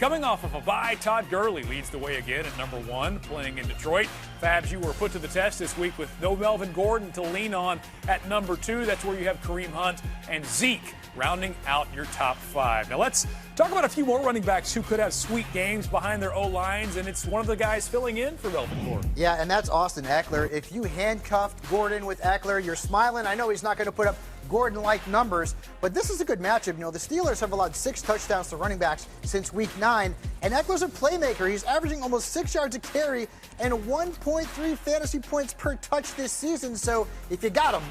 Coming off of a bye, Todd Gurley leads the way again at number 1, playing in Detroit. Fabs, you were put to the test this week with no Melvin Gordon to lean on at number 2. That's where you have Kareem Hunt and Zeke rounding out your top 5. Now let's talk about a few more running backs who could have sweet games behind their O-lines, and it's one of the guys filling in for Melvin Gordon. Yeah, and that's Austin Eckler. If you handcuffed Gordon with Eckler, you're smiling. I know he's not going to put up Gordon-like numbers, but this is a good matchup. You know, the Steelers have allowed 6 touchdowns to running backs since week 9, and Eckler's a playmaker. He's averaging almost 6 yards a carry and 1.3 fantasy points per touch this season, so if you got him,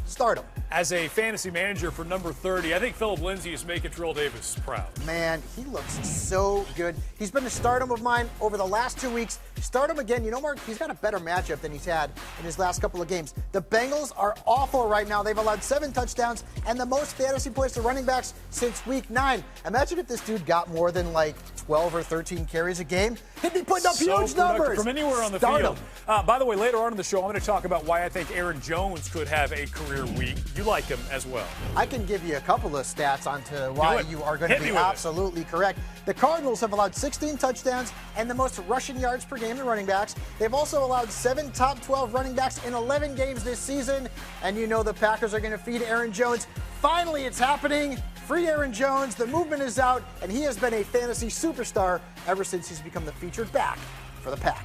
start him. As a fantasy manager for number 30, I think Philip Lindsay is making Terrell Davis proud. Man, he looks so good. He's been a stardom of mine over the last 2 weeks. Start him again. You know, Mark, he's got a better matchup than he's had in his last couple of games. The Bengals are awful right now. They've allowed 7 touchdowns and the most fantasy points to running backs since week 9. Imagine if this dude got more than like 12 or 13 carries a game. He'd be putting up huge numbers. From anywhere on the field. By the way, later on in the show, I'm going to talk about why I think Aaron Jones could have a career week. You like him as well. I can give you a couple of stats onto why you are going to be absolutely correct. The Cardinals have allowed 16 touchdowns and the most rushing yards per game to running backs. They've also allowed 7 top 12 running backs in 11 games this season. And you know the Packers are going to feed Aaron Jones. Finally, it's happening. Free Aaron Jones. The movement is out, and he has been a fantasy superstar ever since he's become the featured back for the Pack.